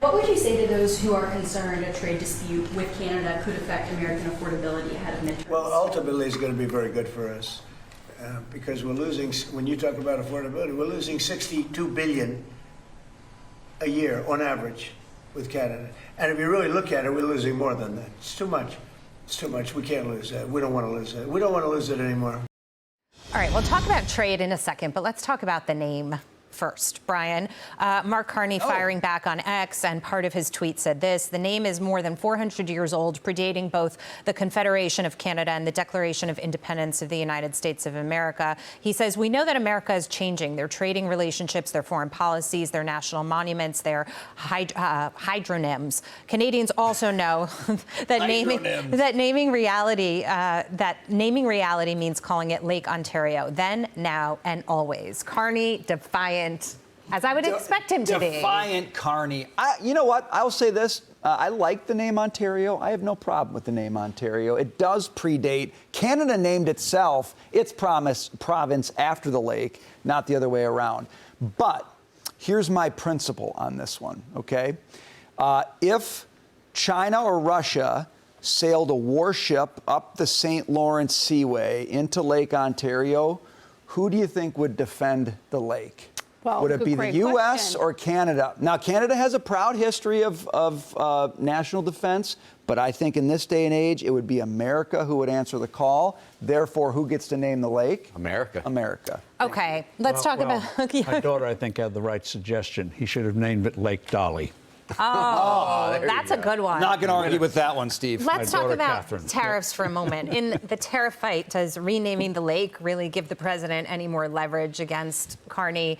What would you say to those who are concerned a trade dispute with Canada could affect American affordability ahead of midterms? Well, ultimately, it's going to be very good for us because we're losing, when you talk about affordability, we're losing $62 billion a year on average with Canada. And if you really look at it, we're losing more than that. It's too much. It's too much. We can't lose that. We don't want to lose that. We don't want to lose it anymore. All right, we'll talk about trade in a second, but let's talk about the name first. Brian, Mark Carney firing back on X, and part of his tweet said this: the name is more than 400 years old, predating both the Confederation of Canada and the Declaration of Independence of the United States of America. He says, we know that America is changing their trading relationships, their foreign policies, their national monuments, their hydronyms. Canadians also know that naming reality means calling it Lake Ontario, then, now, and always. Carney, defiant, as I would expect him to be. Defiant Carney. You know what? I'll say this. I like the name Ontario. I have no problem with the name Ontario. It does predate. Canada named itself its province after the lake, not the other way around. But here's my principle on this one, okay? If China or Russia sailed a warship up the St. Lawrence Seaway into Lake Ontario, who do you think would defend the lake? Well, would it be the U.S. or Canada? Now, Canada has a proud history of national defense, but I think in this day and age, it would be America who would answer the call. Therefore, who gets to name the lake? America. America. Okay, let's talk about... My daughter, I think, had the right suggestion. He should have named it Lake Dolly. Oh, that's a good one. Not going to argue with that one, Steve. Let's talk about Catherine. tariffs for a moment. In the tariff fight, does renaming the lake really give the president any more leverage against Carney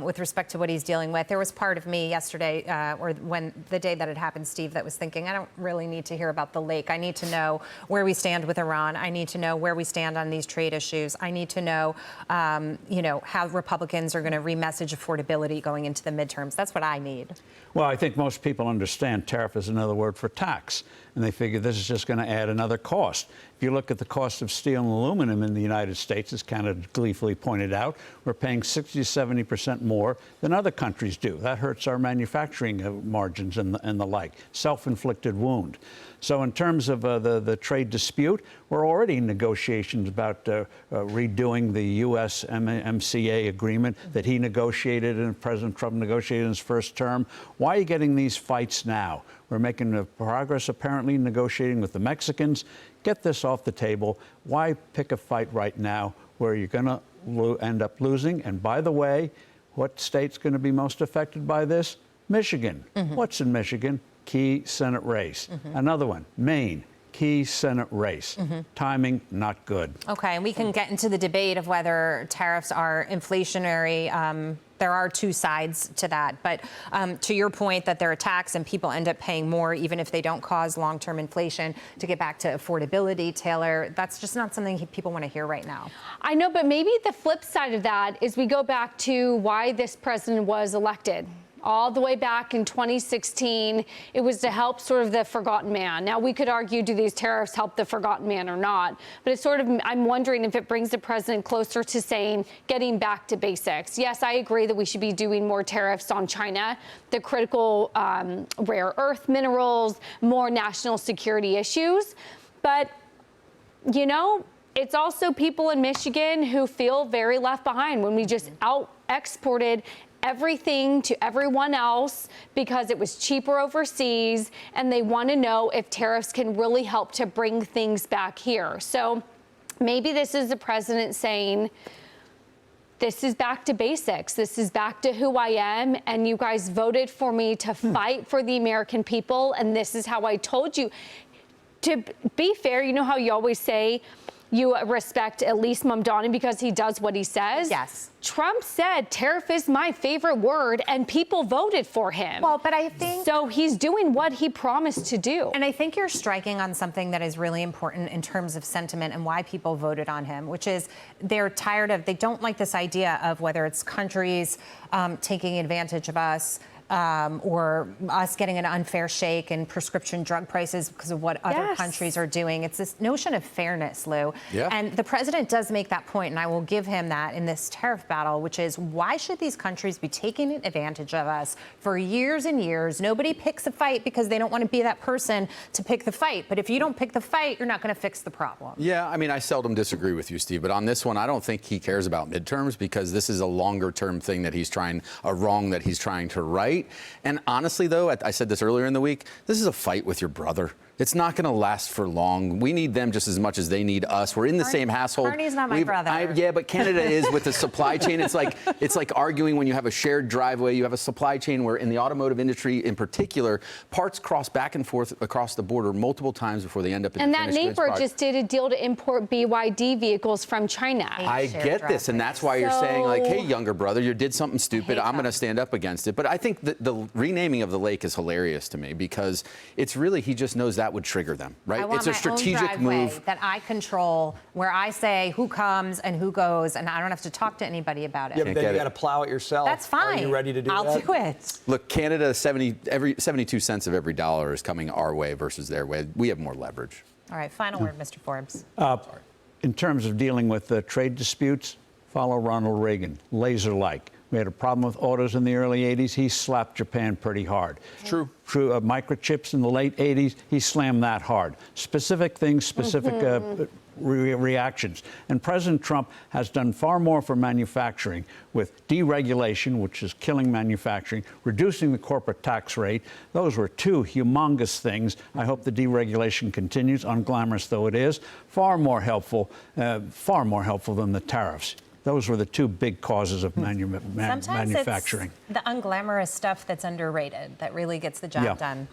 with respect to what he's dealing with? There was part of me yesterday, or when the day that it happened, Steve, that was thinking, I don't really need to hear about the lake. I need to know where we stand with Iran. I need to know where we stand on these trade issues. I need to know, how Republicans are going to remessage affordability going into the midterms. That's what I need. Well, I think most people understand tariff is another word for tax, and they figure this is just going to add another cost. If you look at the cost of steel and aluminum in the United States, as Canada gleefully pointed out, we're paying 60 to 70% more than other countries do. That hurts our manufacturing margins and the like. Self-inflicted wound. So in terms of the trade dispute, we're already in negotiations about redoing the U.S. MCA agreement that he negotiated and President Trump negotiated in his first term. Why are you getting these fights now? We're making progress, apparently, negotiating with the Mexicans. Get this off the table. Why pick a fight right now where you're going to end up losing? And by the way, what state's going to be most affected by this? Michigan. What's in Michigan? Key Senate race. Another one, Maine, key Senate race. Timing, not good. Okay, and we can get into the debate of whether tariffs are inflationary. There are two sides to that. But to your point that they're a tax and people end up paying more even if they don't cause long-term inflation, to get back to affordability, Taylor, that's just not something people want to hear right now. I know, but maybe the flip side of that is we go back to why this president was elected. All the way back in 2016, it was to help sort of the forgotten man. Now, we could argue, do these tariffs help the forgotten man or not? But it's sort of, I'm wondering if it brings the president closer to saying, getting back to basics. Yes, I agree that we should be doing more tariffs on China, the critical rare earth minerals, more national security issues. But, it's also people in Michigan who feel very left behind when we just out-exported everything to everyone else because it was cheaper overseas, and they want to know if tariffs can really help to bring things back here. So maybe this is the president saying, this is back to basics. This is back to who I am, and you guys voted for me to fight for the American people, and this is how I told you. To be fair, you know how you always say, you respect Elise Mamdani because he does what he says? Yes. Trump said tariff is my favorite word, and people voted for him. Well, but I think... So he's doing what he promised to do. And I think you're striking on something that is really important in terms of sentiment and why people voted on him, which is they're tired of, they don't like this idea of whether it's countries taking advantage of us, or us getting an unfair shake in prescription drug prices because of what other Yes. countries are doing. It's this notion of fairness, Lou. Yeah. And the president does make that point, and I will give him that in this tariff battle, which is why should these countries be taking advantage of us for years and years? Nobody picks a fight because they don't want to be that person to pick the fight. But if you don't pick the fight, you're not going to fix the problem. Yeah, I mean, I seldom disagree with you, Steve, but on this one, I don't think he cares about midterms because this is a longer term thing that a wrong that he's trying to right. And honestly, though, I said this earlier in the week, this is a fight with your brother. It's not going to last for long. We need them just as much as they need us. We're in the same household. Carney's not my brother. Yeah, but Canada is with the supply chain. It's like arguing when you have a shared driveway. You have a supply chain where in the automotive industry in particular, parts cross back and forth across the border multiple times before they end up in And the that finished goods neighbor product. just did a deal to import BYD vehicles from China. I shared get this, and that's why you're So- saying, like, hey, younger brother, you did something stupid. I'm going to that. stand up against it. But I think the renaming of the lake is hilarious to me because it's really, he just knows that would trigger them, right? I want It's a my strategic own driveway move. that I control, where I say who comes and who goes, and I don't have to talk to anybody about it. Yeah, but Can't then get you it. got to plow it yourself. That's fine. Are you ready to do I'll that? do it. Look, Canada, 72 cents of every dollar is coming our way versus their way. We have more leverage. All right, final word, Mr. Forbes. In terms of dealing with trade disputes, follow Ronald Reagan, laser-like. We had a problem with autos in the early 80s. He slapped Japan pretty hard. True. Microchips in the late 80s, he slammed that hard. Specific things, specific reactions. And President Trump has done far more for manufacturing with deregulation, which is killing manufacturing, reducing the corporate tax rate. Those were two humongous things. I hope the deregulation continues, unglamorous though it is. Far more helpful than the tariffs. Those were the two big causes of Sometimes manufacturing. it's the unglamorous stuff that's underrated that really gets the job Yeah. done.